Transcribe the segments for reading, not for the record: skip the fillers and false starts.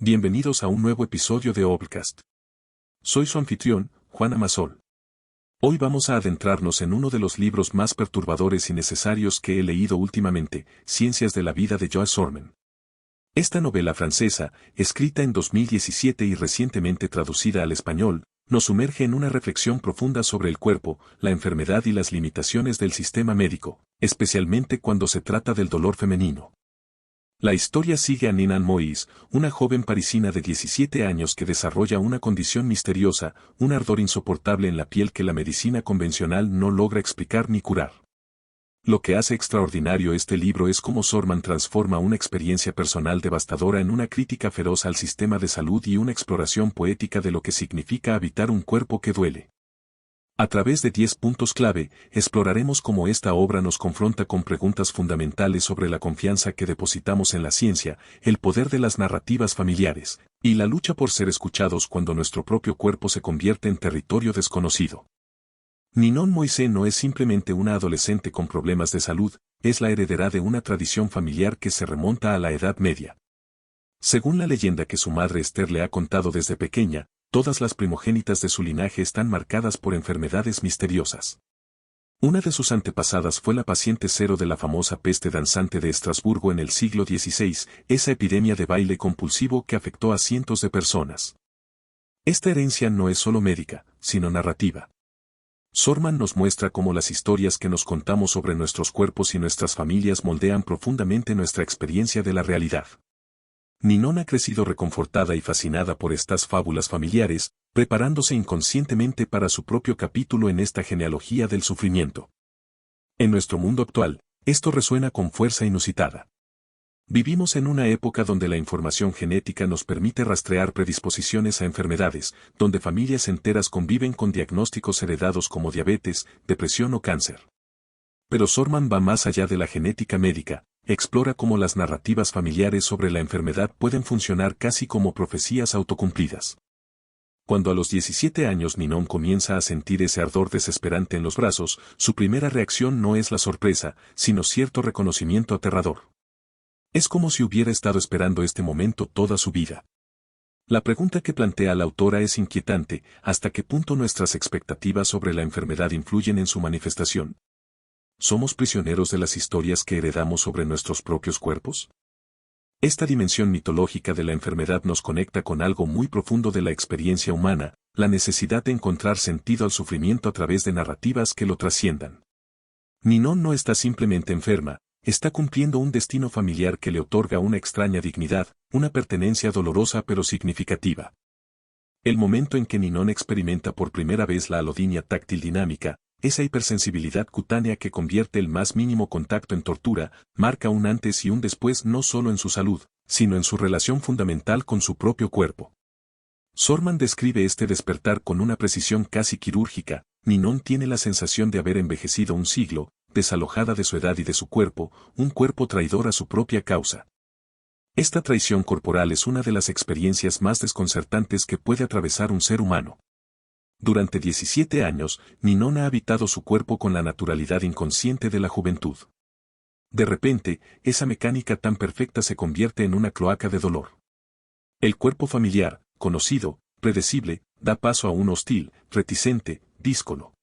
Bienvenidos a un nuevo episodio de Obcast. Soy su anfitrión, Juan Amasol. Hoy vamos a adentrarnos en uno de los libros más perturbadores y necesarios que he leído últimamente, Ciencias de la vida de Joe Sorman. Esta novela francesa, escrita en 2017 y recientemente traducida al español, nos sumerge en una reflexión profunda sobre el cuerpo, la enfermedad y las limitaciones del sistema médico, especialmente cuando se trata del dolor femenino. La historia sigue a Ninan Moïse, una joven parisina de 17 años que desarrolla una condición misteriosa, un ardor insoportable en la piel que la medicina convencional no logra explicar ni curar. Lo que hace extraordinario este libro es cómo Sorman transforma una experiencia personal devastadora en una crítica feroz al sistema de salud y una exploración poética de lo que significa habitar un cuerpo que duele. A través de 10 puntos clave, exploraremos cómo esta obra nos confronta con preguntas fundamentales sobre la confianza que depositamos en la ciencia, el poder de las narrativas familiares, y la lucha por ser escuchados cuando nuestro propio cuerpo se convierte en territorio desconocido. Ninon Moïse no es simplemente una adolescente con problemas de salud, es la heredera de una tradición familiar que se remonta a la Edad Media. Según la leyenda que su madre Esther le ha contado desde pequeña, todas las primogénitas de su linaje están marcadas por enfermedades misteriosas. Una de sus antepasadas fue la paciente cero de la famosa peste danzante de Estrasburgo en el siglo XVI, esa epidemia de baile compulsivo que afectó a cientos de personas. Esta herencia no es solo médica, sino narrativa. Sorman nos muestra cómo las historias que nos contamos sobre nuestros cuerpos y nuestras familias moldean profundamente nuestra experiencia de la realidad. Ninon ha crecido reconfortada y fascinada por estas fábulas familiares, preparándose inconscientemente para su propio capítulo en esta genealogía del sufrimiento. En nuestro mundo actual, esto resuena con fuerza inusitada. Vivimos en una época donde la información genética nos permite rastrear predisposiciones a enfermedades, donde familias enteras conviven con diagnósticos heredados como diabetes, depresión o cáncer. Pero Sorman va más allá de la genética médica. Explora cómo las narrativas familiares sobre la enfermedad pueden funcionar casi como profecías autocumplidas. Cuando a los 17 años Ninon comienza a sentir ese ardor desesperante en los brazos, su primera reacción no es la sorpresa, sino cierto reconocimiento aterrador. Es como si hubiera estado esperando este momento toda su vida. La pregunta que plantea la autora es inquietante: ¿hasta qué punto nuestras expectativas sobre la enfermedad influyen en su manifestación? ¿Somos prisioneros de las historias que heredamos sobre nuestros propios cuerpos? Esta dimensión mitológica de la enfermedad nos conecta con algo muy profundo de la experiencia humana, la necesidad de encontrar sentido al sufrimiento a través de narrativas que lo trasciendan. Ninon no está simplemente enferma, está cumpliendo un destino familiar que le otorga una extraña dignidad, una pertenencia dolorosa pero significativa. El momento en que Ninon experimenta por primera vez la alodinia táctil dinámica, esa hipersensibilidad cutánea que convierte el más mínimo contacto en tortura, marca un antes y un después no solo en su salud, sino en su relación fundamental con su propio cuerpo. Sorman describe este despertar con una precisión casi quirúrgica. Ninon tiene la sensación de haber envejecido un siglo, desalojada de su edad y de su cuerpo, un cuerpo traidor a su propia causa. Esta traición corporal es una de las experiencias más desconcertantes que puede atravesar un ser humano. Durante 17 años, Ninon ha habitado su cuerpo con la naturalidad inconsciente de la juventud. De repente, esa mecánica tan perfecta se convierte en una cloaca de dolor. El cuerpo familiar, conocido, predecible, da paso a un hostil, reticente, díscolo.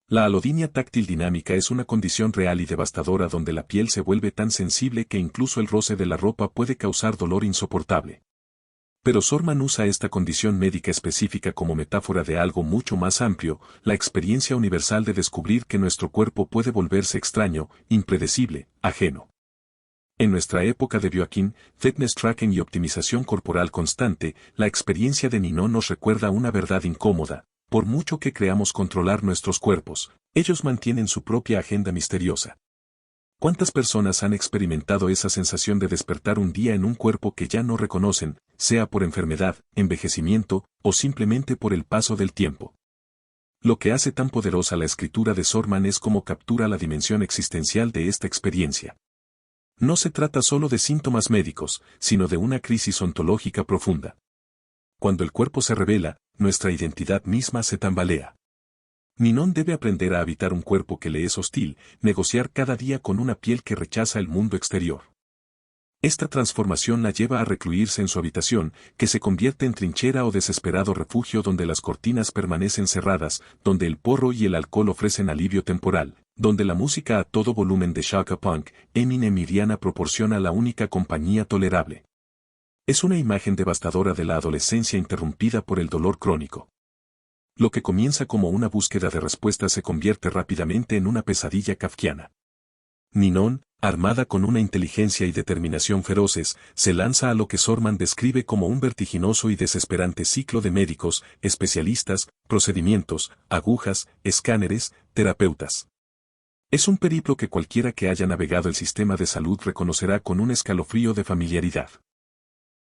La alodinia táctil dinámica es una condición real y devastadora donde la piel se vuelve tan sensible que incluso el roce de la ropa puede causar dolor insoportable. Pero Sorman usa esta condición médica específica como metáfora de algo mucho más amplio, la experiencia universal de descubrir que nuestro cuerpo puede volverse extraño, impredecible, ajeno. En nuestra época de biohacking, fitness tracking y optimización corporal constante, la experiencia de Ninon nos recuerda una verdad incómoda: por mucho que creamos controlar nuestros cuerpos, ellos mantienen su propia agenda misteriosa. ¿Cuántas personas han experimentado esa sensación de despertar un día en un cuerpo que ya no reconocen, sea por enfermedad, envejecimiento, o simplemente por el paso del tiempo? Lo que hace tan poderosa la escritura de Sorman es cómo captura la dimensión existencial de esta experiencia. No se trata solo de síntomas médicos, sino de una crisis ontológica profunda. Cuando el cuerpo se revela, nuestra identidad misma se tambalea. Ninon debe aprender a habitar un cuerpo que le es hostil, negociar cada día con una piel que rechaza el mundo exterior. Esta transformación la lleva a recluirse en su habitación, que se convierte en trinchera o desesperado refugio donde las cortinas permanecen cerradas, donde el porro y el alcohol ofrecen alivio temporal, donde la música a todo volumen de Chaka Punk, Eminem y Rihanna proporciona la única compañía tolerable. Es una imagen devastadora de la adolescencia interrumpida por el dolor crónico. Lo que comienza como una búsqueda de respuestas se convierte rápidamente en una pesadilla kafkiana. Ninon, armada con una inteligencia y determinación feroces, se lanza a lo que Sorman describe como un vertiginoso y desesperante ciclo de médicos, especialistas, procedimientos, agujas, escáneres, terapeutas. Es un periplo que cualquiera que haya navegado el sistema de salud reconocerá con un escalofrío de familiaridad.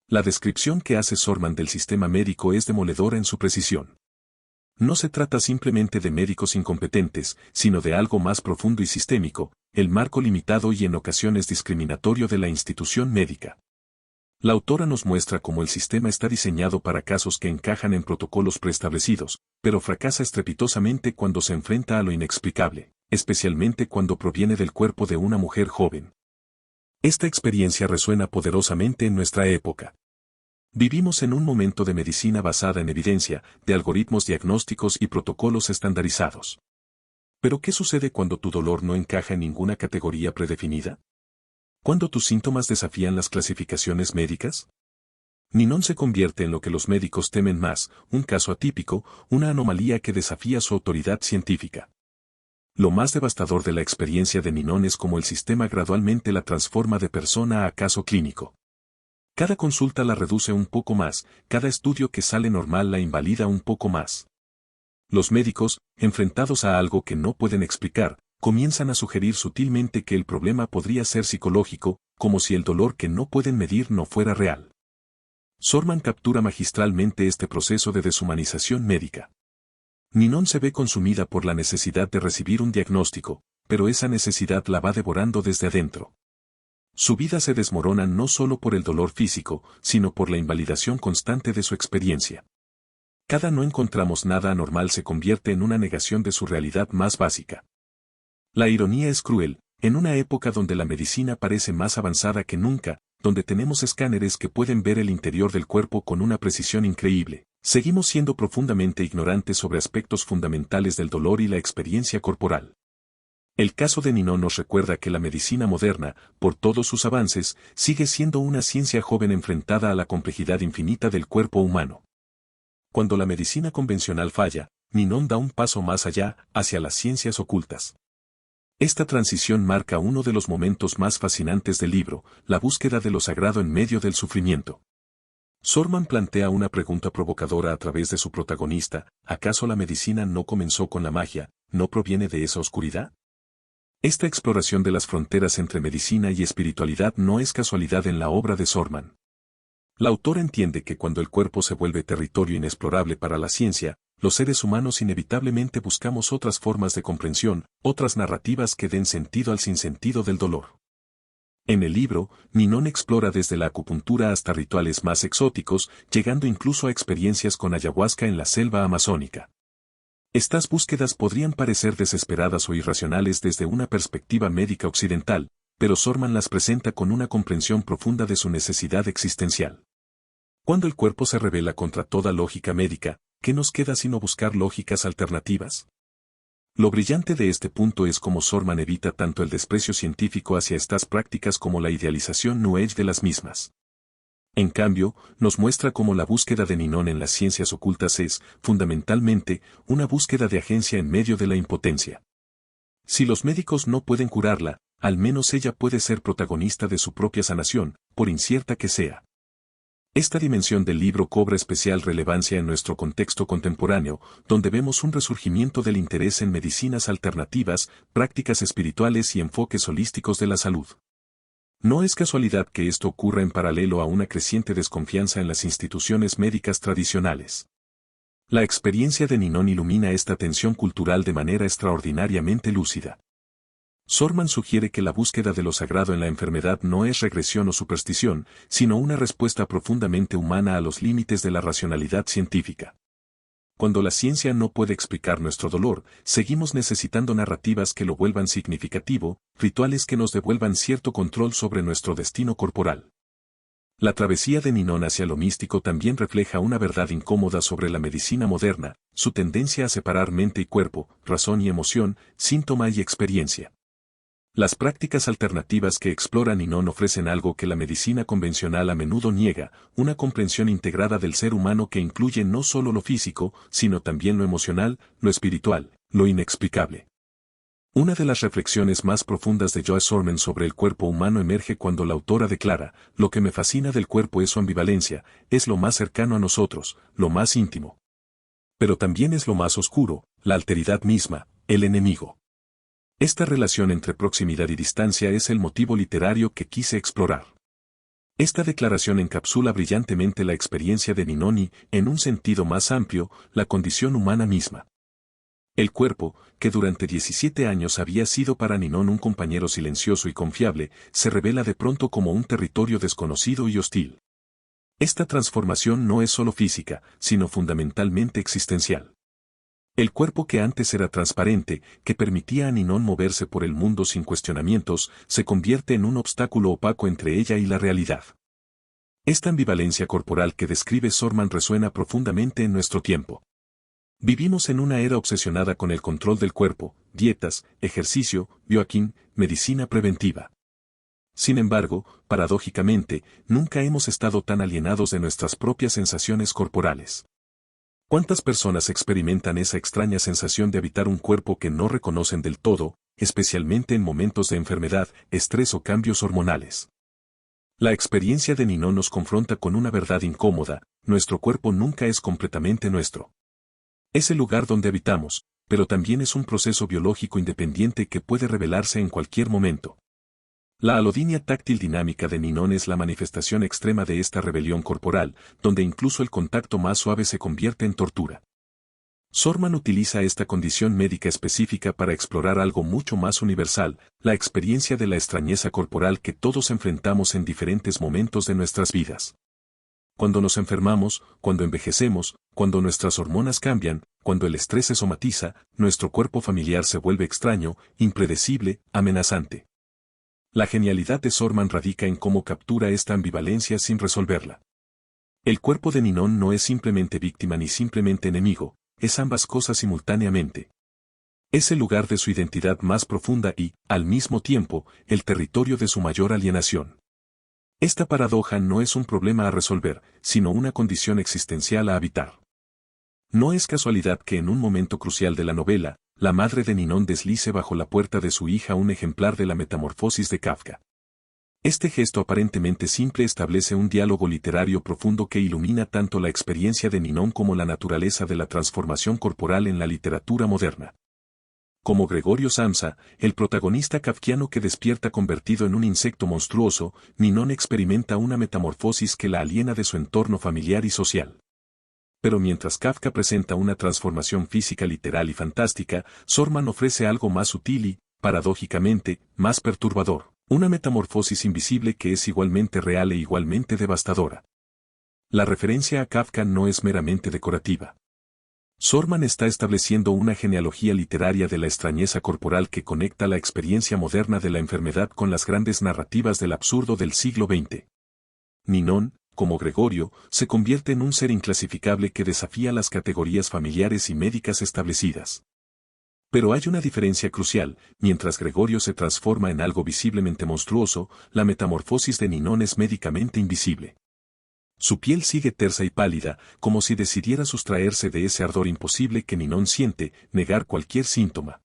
La descripción que hace Sorman del sistema médico es demoledora en su precisión. No se trata simplemente de médicos incompetentes, sino de algo más profundo y sistémico, el marco limitado y en ocasiones discriminatorio de la institución médica. La autora nos muestra cómo el sistema está diseñado para casos que encajan en protocolos preestablecidos, pero fracasa estrepitosamente cuando se enfrenta a lo inexplicable, especialmente cuando proviene del cuerpo de una mujer joven. Esta experiencia resuena poderosamente en nuestra época. Vivimos en un momento de medicina basada en evidencia, de algoritmos diagnósticos y protocolos estandarizados. ¿Pero qué sucede cuando tu dolor no encaja en ninguna categoría predefinida? ¿Cuándo tus síntomas desafían las clasificaciones médicas? Ninon se convierte en lo que los médicos temen más, un caso atípico, una anomalía que desafía su autoridad científica. Lo más devastador de la experiencia de Ninon es cómo el sistema gradualmente la transforma de persona a caso clínico. Cada consulta la reduce un poco más, cada estudio que sale normal la invalida un poco más. Los médicos, enfrentados a algo que no pueden explicar, comienzan a sugerir sutilmente que el problema podría ser psicológico, como si el dolor que no pueden medir no fuera real. Sorman captura magistralmente este proceso de deshumanización médica. Ninon se ve consumida por la necesidad de recibir un diagnóstico, pero esa necesidad la va devorando desde adentro. Su vida se desmorona no solo por el dolor físico, sino por la invalidación constante de su experiencia. Cada no encontramos nada anormal se convierte en una negación de su realidad más básica. La ironía es cruel, en una época donde la medicina parece más avanzada que nunca, donde tenemos escáneres que pueden ver el interior del cuerpo con una precisión increíble, seguimos siendo profundamente ignorantes sobre aspectos fundamentales del dolor y la experiencia corporal. El caso de Ninon nos recuerda que la medicina moderna, por todos sus avances, sigue siendo una ciencia joven enfrentada a la complejidad infinita del cuerpo humano. Cuando la medicina convencional falla, Ninon da un paso más allá, hacia las ciencias ocultas. Esta transición marca uno de los momentos más fascinantes del libro, la búsqueda de lo sagrado en medio del sufrimiento. Sorman plantea una pregunta provocadora a través de su protagonista: ¿acaso la medicina no comenzó con la magia, no proviene de esa oscuridad? Esta exploración de las fronteras entre medicina y espiritualidad no es casualidad en la obra de Sorman. La autora entiende que cuando el cuerpo se vuelve territorio inexplorable para la ciencia, los seres humanos inevitablemente buscamos otras formas de comprensión, otras narrativas que den sentido al sinsentido del dolor. En el libro, Ninon explora desde la acupuntura hasta rituales más exóticos, llegando incluso a experiencias con ayahuasca en la selva amazónica. Estas búsquedas podrían parecer desesperadas o irracionales desde una perspectiva médica occidental, pero Sorman las presenta con una comprensión profunda de su necesidad existencial. Cuando el cuerpo se rebela contra toda lógica médica, ¿qué nos queda sino buscar lógicas alternativas? Lo brillante de este punto es cómo Sorman evita tanto el desprecio científico hacia estas prácticas como la idealización New Age de las mismas. En cambio, nos muestra cómo la búsqueda de Ninon en las ciencias ocultas es, fundamentalmente, una búsqueda de agencia en medio de la impotencia. Si los médicos no pueden curarla, al menos ella puede ser protagonista de su propia sanación, por incierta que sea. Esta dimensión del libro cobra especial relevancia en nuestro contexto contemporáneo, donde vemos un resurgimiento del interés en medicinas alternativas, prácticas espirituales y enfoques holísticos de la salud. No es casualidad que esto ocurra en paralelo a una creciente desconfianza en las instituciones médicas tradicionales. La experiencia de Ninon ilumina esta tensión cultural de manera extraordinariamente lúcida. Sorman sugiere que la búsqueda de lo sagrado en la enfermedad no es regresión o superstición, sino una respuesta profundamente humana a los límites de la racionalidad científica. Cuando la ciencia no puede explicar nuestro dolor, seguimos necesitando narrativas que lo vuelvan significativo, rituales que nos devuelvan cierto control sobre nuestro destino corporal. La travesía de Ninon hacia lo místico también refleja una verdad incómoda sobre la medicina moderna, su tendencia a separar mente y cuerpo, razón y emoción, síntoma y experiencia. Las prácticas alternativas que explora Ninon ofrecen algo que la medicina convencional a menudo niega, una comprensión integrada del ser humano que incluye no solo lo físico, sino también lo emocional, lo espiritual, lo inexplicable. Una de las reflexiones más profundas de Joe Sorman sobre el cuerpo humano emerge cuando la autora declara: lo que me fascina del cuerpo es su ambivalencia, es lo más cercano a nosotros, lo más íntimo. Pero también es lo más oscuro, la alteridad misma, el enemigo. Esta relación entre proximidad y distancia es el motivo literario que quise explorar. Esta declaración encapsula brillantemente la experiencia de Ninon y, en un sentido más amplio, la condición humana misma. El cuerpo, que durante 17 años había sido para Ninon un compañero silencioso y confiable, se revela de pronto como un territorio desconocido y hostil. Esta transformación no es solo física, sino fundamentalmente existencial. El cuerpo que antes era transparente, que permitía a Ninon moverse por el mundo sin cuestionamientos, se convierte en un obstáculo opaco entre ella y la realidad. Esta ambivalencia corporal que describe Sorman resuena profundamente en nuestro tiempo. Vivimos en una era obsesionada con el control del cuerpo, dietas, ejercicio, biohacking, medicina preventiva. Sin embargo, paradójicamente, nunca hemos estado tan alienados de nuestras propias sensaciones corporales. ¿Cuántas personas experimentan esa extraña sensación de habitar un cuerpo que no reconocen del todo, especialmente en momentos de enfermedad, estrés o cambios hormonales? La experiencia de Ninon nos confronta con una verdad incómoda: nuestro cuerpo nunca es completamente nuestro. Es el lugar donde habitamos, pero también es un proceso biológico independiente que puede revelarse en cualquier momento. La alodinia táctil dinámica de Ninon es la manifestación extrema de esta rebelión corporal, donde incluso el contacto más suave se convierte en tortura. Sorman utiliza esta condición médica específica para explorar algo mucho más universal: la experiencia de la extrañeza corporal que todos enfrentamos en diferentes momentos de nuestras vidas. Cuando nos enfermamos, cuando envejecemos, cuando nuestras hormonas cambian, cuando el estrés se somatiza, nuestro cuerpo familiar se vuelve extraño, impredecible, amenazante. La genialidad de Sorman radica en cómo captura esta ambivalencia sin resolverla. El cuerpo de Ninon no es simplemente víctima ni simplemente enemigo, es ambas cosas simultáneamente. Es el lugar de su identidad más profunda y, al mismo tiempo, el territorio de su mayor alienación. Esta paradoja no es un problema a resolver, sino una condición existencial a habitar. No es casualidad que en un momento crucial de la novela, la madre de Ninon deslice bajo la puerta de su hija un ejemplar de la Metamorfosis de Kafka. Este gesto aparentemente simple establece un diálogo literario profundo que ilumina tanto la experiencia de Ninon como la naturaleza de la transformación corporal en la literatura moderna. Como Gregorio Samsa, el protagonista kafkiano que despierta convertido en un insecto monstruoso, Ninon experimenta una metamorfosis que la aliena de su entorno familiar y social. Pero mientras Kafka presenta una transformación física literal y fantástica, Sorman ofrece algo más sutil y, paradójicamente, más perturbador: una metamorfosis invisible que es igualmente real e igualmente devastadora. La referencia a Kafka no es meramente decorativa. Sorman está estableciendo una genealogía literaria de la extrañeza corporal que conecta la experiencia moderna de la enfermedad con las grandes narrativas del absurdo del siglo XX. Ninon, como Gregorio, se convierte en un ser inclasificable que desafía las categorías familiares y médicas establecidas. Pero hay una diferencia crucial: mientras Gregorio se transforma en algo visiblemente monstruoso, la metamorfosis de Ninon es médicamente invisible. Su piel sigue tersa y pálida, como si decidiera sustraerse de ese ardor imposible que Ninon siente, negar cualquier síntoma.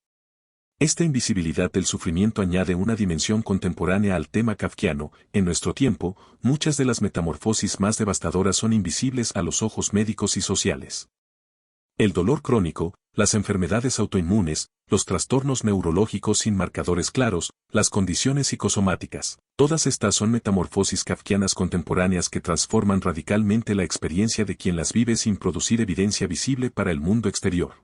Esta invisibilidad del sufrimiento añade una dimensión contemporánea al tema kafkiano. En nuestro tiempo, muchas de las metamorfosis más devastadoras son invisibles a los ojos médicos y sociales. El dolor crónico, las enfermedades autoinmunes, los trastornos neurológicos sin marcadores claros, las condiciones psicosomáticas, todas estas son metamorfosis kafkianas contemporáneas que transforman radicalmente la experiencia de quien las vive sin producir evidencia visible para el mundo exterior.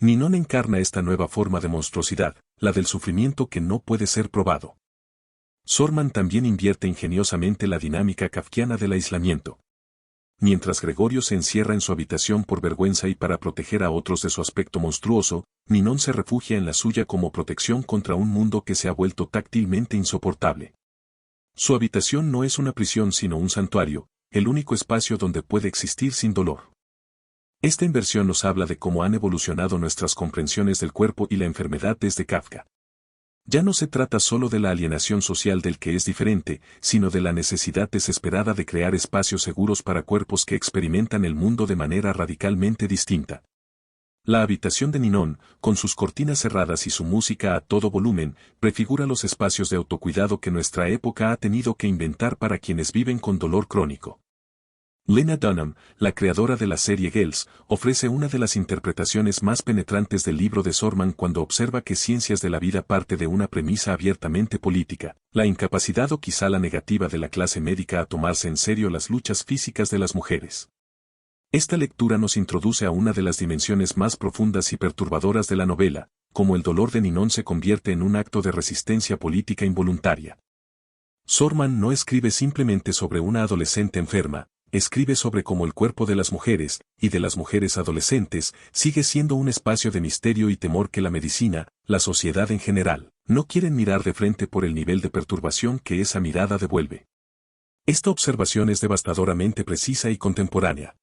Ninon encarna esta nueva forma de monstruosidad, la del sufrimiento que no puede ser probado. Sorman también invierte ingeniosamente la dinámica kafkiana del aislamiento. Mientras Gregorio se encierra en su habitación por vergüenza y para proteger a otros de su aspecto monstruoso, Ninon se refugia en la suya como protección contra un mundo que se ha vuelto táctilmente insoportable. Su habitación no es una prisión sino un santuario, el único espacio donde puede existir sin dolor. Esta inversión nos habla de cómo han evolucionado nuestras comprensiones del cuerpo y la enfermedad desde Kafka. Ya no se trata solo de la alienación social del que es diferente, sino de la necesidad desesperada de crear espacios seguros para cuerpos que experimentan el mundo de manera radicalmente distinta. La habitación de Ninon, con sus cortinas cerradas y su música a todo volumen, prefigura los espacios de autocuidado que nuestra época ha tenido que inventar para quienes viven con dolor crónico. Lena Dunham, la creadora de la serie Girls, ofrece una de las interpretaciones más penetrantes del libro de Sorman cuando observa que Ciencias de la Vida parte de una premisa abiertamente política, la incapacidad o quizá la negativa de la clase médica a tomarse en serio las luchas físicas de las mujeres. Esta lectura nos introduce a una de las dimensiones más profundas y perturbadoras de la novela, cómo el dolor de Ninon se convierte en un acto de resistencia política involuntaria. Sorman no escribe simplemente sobre una adolescente enferma, escribe sobre cómo el cuerpo de las mujeres, y de las mujeres adolescentes, sigue siendo un espacio de misterio y temor que la medicina, la sociedad en general, no quieren mirar de frente por el nivel de perturbación que esa mirada devuelve. Esta observación es devastadoramente precisa y contemporánea.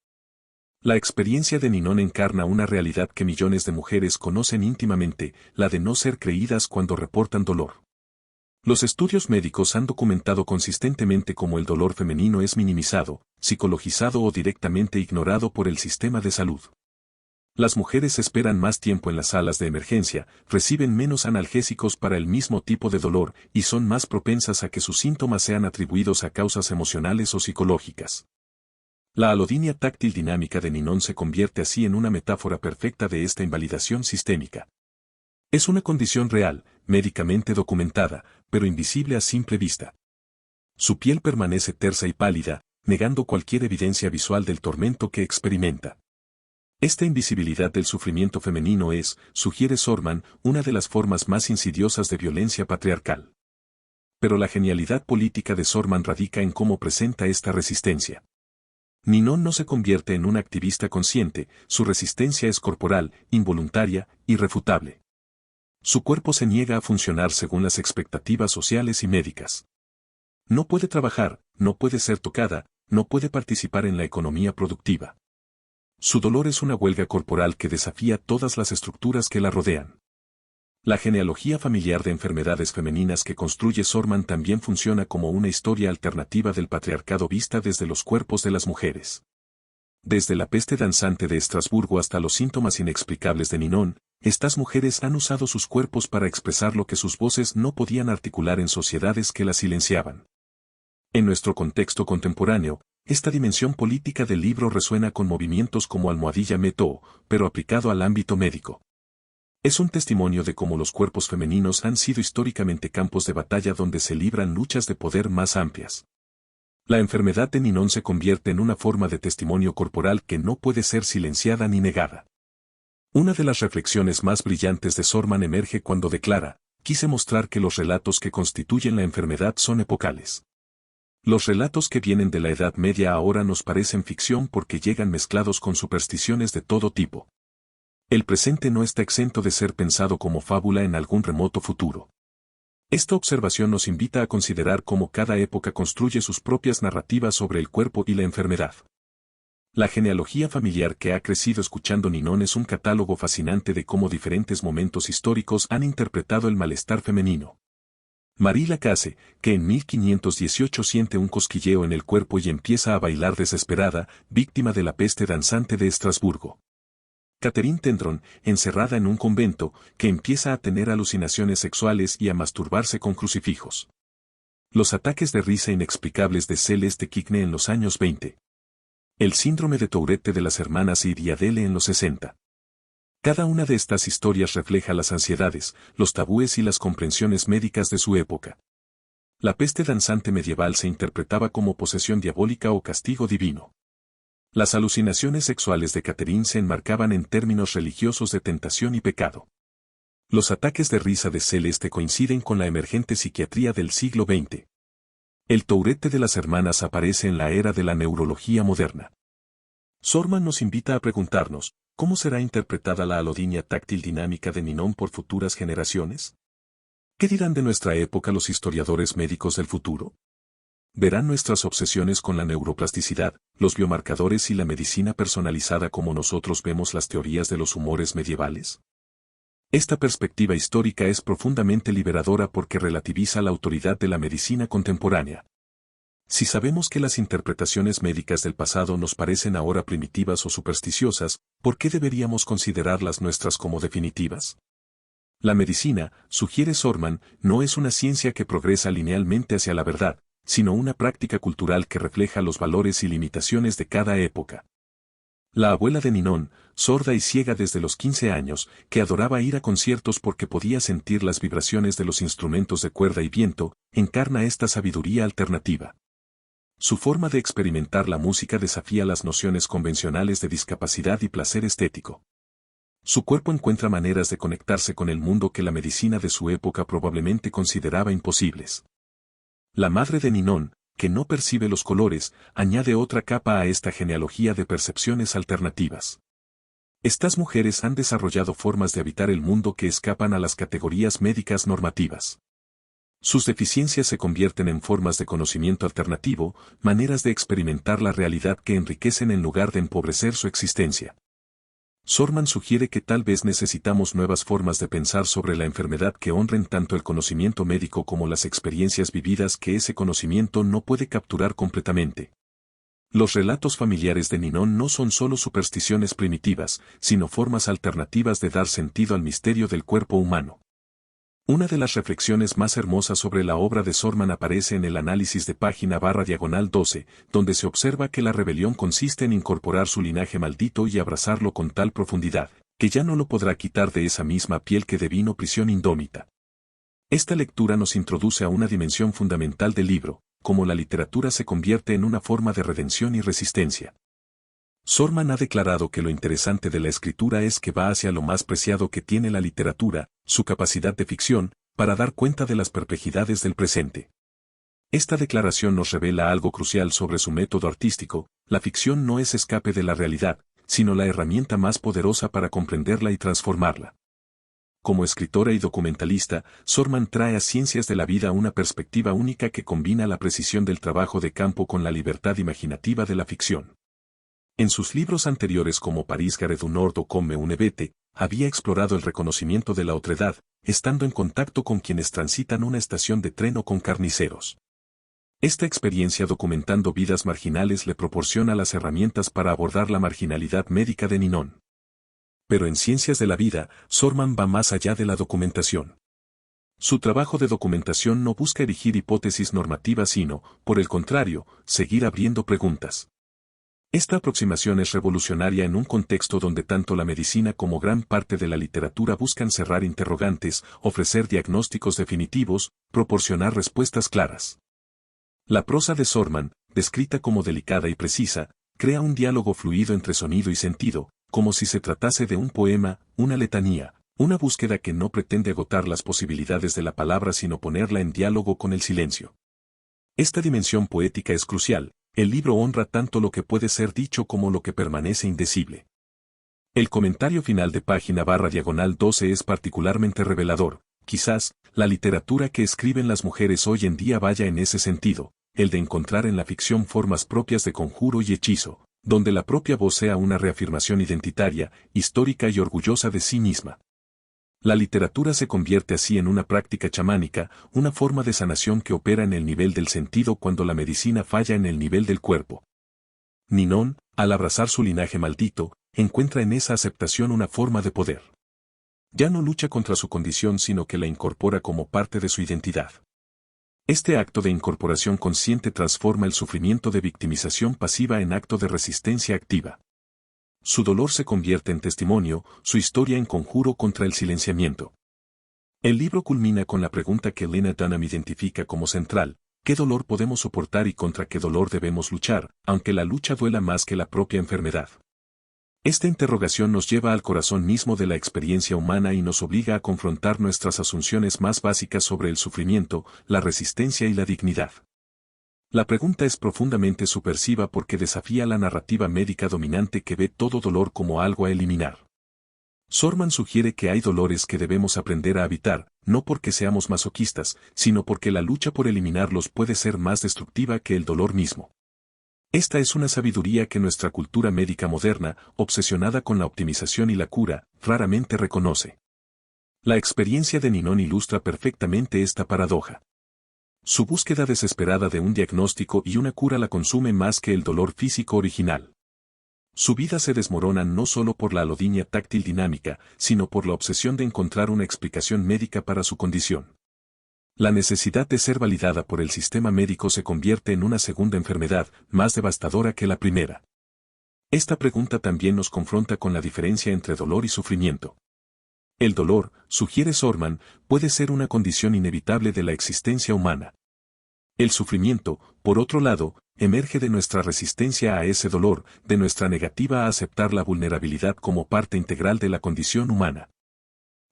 La experiencia de Ninon encarna una realidad que millones de mujeres conocen íntimamente, la de no ser creídas cuando reportan dolor. Los estudios médicos han documentado consistentemente cómo el dolor femenino es minimizado, psicologizado o directamente ignorado por el sistema de salud. Las mujeres esperan más tiempo en las salas de emergencia, reciben menos analgésicos para el mismo tipo de dolor y son más propensas a que sus síntomas sean atribuidos a causas emocionales o psicológicas. La alodinia táctil dinámica de Ninon se convierte así en una metáfora perfecta de esta invalidación sistémica. Es una condición real, médicamente documentada, pero invisible a simple vista. Su piel permanece tersa y pálida, negando cualquier evidencia visual del tormento que experimenta. Esta invisibilidad del sufrimiento femenino es, sugiere Sorman, una de las formas más insidiosas de violencia patriarcal. Pero la genialidad política de Sorman radica en cómo presenta esta resistencia. Ninon no se convierte en una activista consciente, su resistencia es corporal, involuntaria, irrefutable. Su cuerpo se niega a funcionar según las expectativas sociales y médicas. No puede trabajar, no puede ser tocada, no puede participar en la economía productiva. Su dolor es una huelga corporal que desafía todas las estructuras que la rodean. La genealogía familiar de enfermedades femeninas que construye Sorman también funciona como una historia alternativa del patriarcado vista desde los cuerpos de las mujeres. Desde la peste danzante de Estrasburgo hasta los síntomas inexplicables de Ninon, estas mujeres han usado sus cuerpos para expresar lo que sus voces no podían articular en sociedades que las silenciaban. En nuestro contexto contemporáneo, esta dimensión política del libro resuena con movimientos como Almohadilla Metoo, pero aplicado al ámbito médico. Es un testimonio de cómo los cuerpos femeninos han sido históricamente campos de batalla donde se libran luchas de poder más amplias. La enfermedad de Ninon se convierte en una forma de testimonio corporal que no puede ser silenciada ni negada. Una de las reflexiones más brillantes de Sorman emerge cuando declara: quise mostrar que los relatos que constituyen la enfermedad son epocales. Los relatos que vienen de la Edad Media ahora nos parecen ficción porque llegan mezclados con supersticiones de todo tipo. El presente no está exento de ser pensado como fábula en algún remoto futuro. Esta observación nos invita a considerar cómo cada época construye sus propias narrativas sobre el cuerpo y la enfermedad. La genealogía familiar que ha crecido escuchando Ninon es un catálogo fascinante de cómo diferentes momentos históricos han interpretado el malestar femenino. Marie Lacaze, que en 1518 siente un cosquilleo en el cuerpo y empieza a bailar desesperada, víctima de la peste danzante de Estrasburgo. Catherine Tendron, encerrada en un convento, que empieza a tener alucinaciones sexuales y a masturbarse con crucifijos. Los ataques de risa inexplicables de Celeste Kickney en los años 20. El síndrome de Tourette de las hermanas Id y Adele en los 60. Cada una de estas historias refleja las ansiedades, los tabúes y las comprensiones médicas de su época. La peste danzante medieval se interpretaba como posesión diabólica o castigo divino. Las alucinaciones sexuales de Catherine se enmarcaban en términos religiosos de tentación y pecado. Los ataques de risa de Celeste coinciden con la emergente psiquiatría del siglo XX. El Tourette de las hermanas aparece en la era de la neurología moderna. Sorman nos invita a preguntarnos, ¿cómo será interpretada la alodinia táctil dinámica de Ninon por futuras generaciones? ¿Qué dirán de nuestra época los historiadores médicos del futuro? ¿Verán nuestras obsesiones con la neuroplasticidad, los biomarcadores y la medicina personalizada como nosotros vemos las teorías de los humores medievales? Esta perspectiva histórica es profundamente liberadora porque relativiza la autoridad de la medicina contemporánea. Si sabemos que las interpretaciones médicas del pasado nos parecen ahora primitivas o supersticiosas, ¿por qué deberíamos considerarlas nuestras como definitivas? La medicina, sugiere Sorman, no es una ciencia que progresa linealmente hacia la verdad, sino una práctica cultural que refleja los valores y limitaciones de cada época. La abuela de Ninon, sorda y ciega desde los 15 años, que adoraba ir a conciertos porque podía sentir las vibraciones de los instrumentos de cuerda y viento, encarna esta sabiduría alternativa. Su forma de experimentar la música desafía las nociones convencionales de discapacidad y placer estético. Su cuerpo encuentra maneras de conectarse con el mundo que la medicina de su época probablemente consideraba imposibles. La madre de Ninon, que no percibe los colores, añade otra capa a esta genealogía de percepciones alternativas. Estas mujeres han desarrollado formas de habitar el mundo que escapan a las categorías médicas normativas. Sus deficiencias se convierten en formas de conocimiento alternativo, maneras de experimentar la realidad que enriquecen en lugar de empobrecer su existencia. Sorman sugiere que tal vez necesitamos nuevas formas de pensar sobre la enfermedad que honren tanto el conocimiento médico como las experiencias vividas que ese conocimiento no puede capturar completamente. Los relatos familiares de Ninon no son solo supersticiones primitivas, sino formas alternativas de dar sentido al misterio del cuerpo humano. Una de las reflexiones más hermosas sobre la obra de Sorman aparece en el análisis de página/12, donde se observa que la rebelión consiste en incorporar su linaje maldito y abrazarlo con tal profundidad, que ya no lo podrá quitar de esa misma piel que devino prisión indómita. Esta lectura nos introduce a una dimensión fundamental del libro, cómo la literatura se convierte en una forma de redención y resistencia. Sorman ha declarado que lo interesante de la escritura es que va hacia lo más preciado que tiene la literatura, su capacidad de ficción, para dar cuenta de las perplejidades del presente. Esta declaración nos revela algo crucial sobre su método artístico: la ficción no es escape de la realidad, sino la herramienta más poderosa para comprenderla y transformarla. Como escritora y documentalista, Sorman trae a Ciencias de la Vida una perspectiva única que combina la precisión del trabajo de campo con la libertad imaginativa de la ficción. En sus libros anteriores como París Gare du Nord o Comme une bête, había explorado el reconocimiento de la otredad, estando en contacto con quienes transitan una estación de tren o con carniceros. Esta experiencia documentando vidas marginales le proporciona las herramientas para abordar la marginalidad médica de Ninon. Pero en Ciencias de la Vida, Sorman va más allá de la documentación. Su trabajo de documentación no busca erigir hipótesis normativas sino, por el contrario, seguir abriendo preguntas. Esta aproximación es revolucionaria en un contexto donde tanto la medicina como gran parte de la literatura buscan cerrar interrogantes, ofrecer diagnósticos definitivos, proporcionar respuestas claras. La prosa de Sorman, descrita como delicada y precisa, crea un diálogo fluido entre sonido y sentido, como si se tratase de un poema, una letanía, una búsqueda que no pretende agotar las posibilidades de la palabra sino ponerla en diálogo con el silencio. Esta dimensión poética es crucial. El libro honra tanto lo que puede ser dicho como lo que permanece indecible. El comentario final de página/12 es particularmente revelador. Quizás, la literatura que escriben las mujeres hoy en día vaya en ese sentido, el de encontrar en la ficción formas propias de conjuro y hechizo, donde la propia voz sea una reafirmación identitaria, histórica y orgullosa de sí misma. La literatura se convierte así en una práctica chamánica, una forma de sanación que opera en el nivel del sentido cuando la medicina falla en el nivel del cuerpo. Ninon, al abrazar su linaje maldito, encuentra en esa aceptación una forma de poder. Ya no lucha contra su condición sino que la incorpora como parte de su identidad. Este acto de incorporación consciente transforma el sufrimiento de victimización pasiva en acto de resistencia activa. Su dolor se convierte en testimonio, su historia en conjuro contra el silenciamiento. El libro culmina con la pregunta que Lena Dunham identifica como central: ¿qué dolor podemos soportar y contra qué dolor debemos luchar, aunque la lucha duela más que la propia enfermedad? Esta interrogación nos lleva al corazón mismo de la experiencia humana y nos obliga a confrontar nuestras asunciones más básicas sobre el sufrimiento, la resistencia y la dignidad. La pregunta es profundamente subversiva porque desafía la narrativa médica dominante que ve todo dolor como algo a eliminar. Sorman sugiere que hay dolores que debemos aprender a evitar, no porque seamos masoquistas, sino porque la lucha por eliminarlos puede ser más destructiva que el dolor mismo. Esta es una sabiduría que nuestra cultura médica moderna, obsesionada con la optimización y la cura, raramente reconoce. La experiencia de Ninon ilustra perfectamente esta paradoja. Su búsqueda desesperada de un diagnóstico y una cura la consume más que el dolor físico original. Su vida se desmorona no solo por la alodinia táctil dinámica, sino por la obsesión de encontrar una explicación médica para su condición. La necesidad de ser validada por el sistema médico se convierte en una segunda enfermedad, más devastadora que la primera. Esta pregunta también nos confronta con la diferencia entre dolor y sufrimiento. El dolor, sugiere Sorman, puede ser una condición inevitable de la existencia humana. El sufrimiento, por otro lado, emerge de nuestra resistencia a ese dolor, de nuestra negativa a aceptar la vulnerabilidad como parte integral de la condición humana.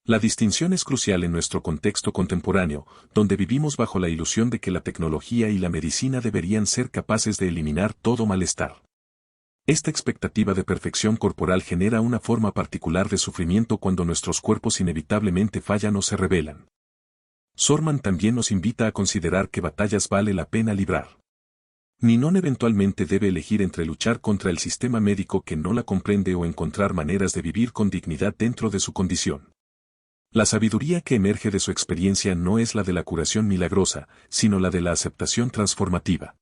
La distinción es crucial en nuestro contexto contemporáneo, donde vivimos bajo la ilusión de que la tecnología y la medicina deberían ser capaces de eliminar todo malestar. Esta expectativa de perfección corporal genera una forma particular de sufrimiento cuando nuestros cuerpos inevitablemente fallan o se rebelan. Sorman también nos invita a considerar qué batallas vale la pena librar. Ninon eventualmente debe elegir entre luchar contra el sistema médico que no la comprende o encontrar maneras de vivir con dignidad dentro de su condición. La sabiduría que emerge de su experiencia no es la de la curación milagrosa, sino la de la aceptación transformativa.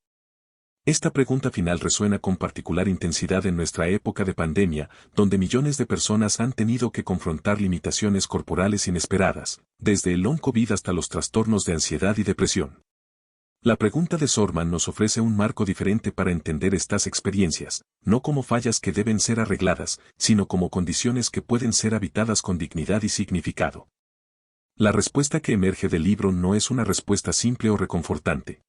Esta pregunta final resuena con particular intensidad en nuestra época de pandemia, donde millones de personas han tenido que confrontar limitaciones corporales inesperadas, desde el long COVID hasta los trastornos de ansiedad y depresión. La pregunta de Sorman nos ofrece un marco diferente para entender estas experiencias, no como fallas que deben ser arregladas, sino como condiciones que pueden ser habitadas con dignidad y significado. La respuesta que emerge del libro no es una respuesta simple o reconfortante.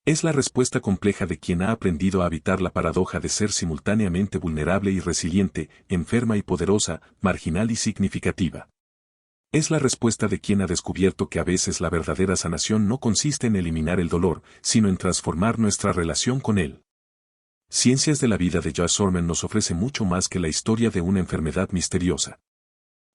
Es la respuesta compleja de quien ha aprendido a habitar la paradoja de ser simultáneamente vulnerable y resiliente, enferma y poderosa, marginal y significativa. Es la respuesta de quien ha descubierto que a veces la verdadera sanación no consiste en eliminar el dolor, sino en transformar nuestra relación con él. Ciencias de la vida de Josh Sorman nos ofrece mucho más que la historia de una enfermedad misteriosa.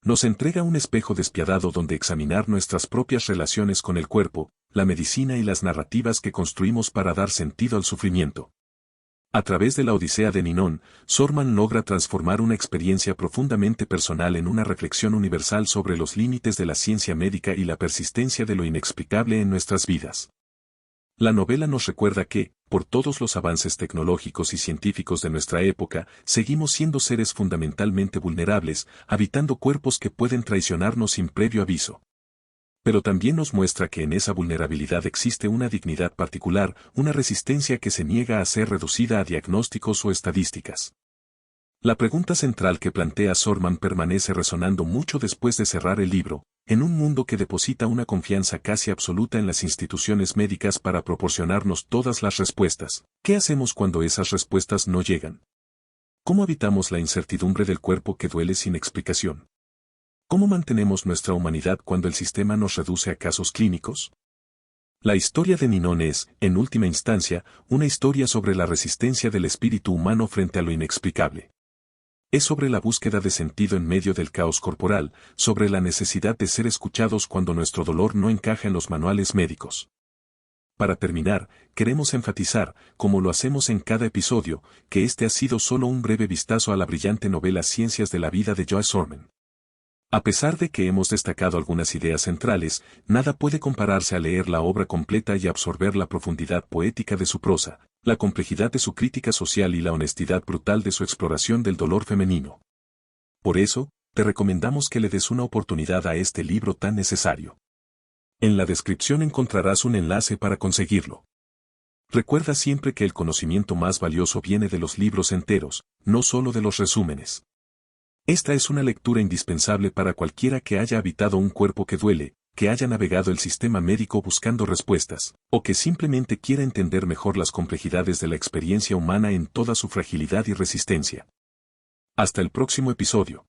Nos entrega un espejo despiadado donde examinar nuestras propias relaciones con el cuerpo, la medicina y las narrativas que construimos para dar sentido al sufrimiento. A través de la Odisea de Ninon, Sorman logra transformar una experiencia profundamente personal en una reflexión universal sobre los límites de la ciencia médica y la persistencia de lo inexplicable en nuestras vidas. La novela nos recuerda que, por todos los avances tecnológicos y científicos de nuestra época, seguimos siendo seres fundamentalmente vulnerables, habitando cuerpos que pueden traicionarnos sin previo aviso. Pero también nos muestra que en esa vulnerabilidad existe una dignidad particular, una resistencia que se niega a ser reducida a diagnósticos o estadísticas. La pregunta central que plantea Sorman permanece resonando mucho después de cerrar el libro, en un mundo que deposita una confianza casi absoluta en las instituciones médicas para proporcionarnos todas las respuestas. ¿Qué hacemos cuando esas respuestas no llegan? ¿Cómo habitamos la incertidumbre del cuerpo que duele sin explicación? ¿Cómo mantenemos nuestra humanidad cuando el sistema nos reduce a casos clínicos? La historia de Ninon es, en última instancia, una historia sobre la resistencia del espíritu humano frente a lo inexplicable. Es sobre la búsqueda de sentido en medio del caos corporal, sobre la necesidad de ser escuchados cuando nuestro dolor no encaja en los manuales médicos. Para terminar, queremos enfatizar, como lo hacemos en cada episodio, que este ha sido solo un breve vistazo a la brillante novela Ciencias de la vida de Josh Sorman. A pesar de que hemos destacado algunas ideas centrales, nada puede compararse a leer la obra completa y absorber la profundidad poética de su prosa, la complejidad de su crítica social y la honestidad brutal de su exploración del dolor femenino. Por eso, te recomendamos que le des una oportunidad a este libro tan necesario. En la descripción encontrarás un enlace para conseguirlo. Recuerda siempre que el conocimiento más valioso viene de los libros enteros, no solo de los resúmenes. Esta es una lectura indispensable para cualquiera que haya habitado un cuerpo que duele, que haya navegado el sistema médico buscando respuestas, o que simplemente quiera entender mejor las complejidades de la experiencia humana en toda su fragilidad y resistencia. Hasta el próximo episodio.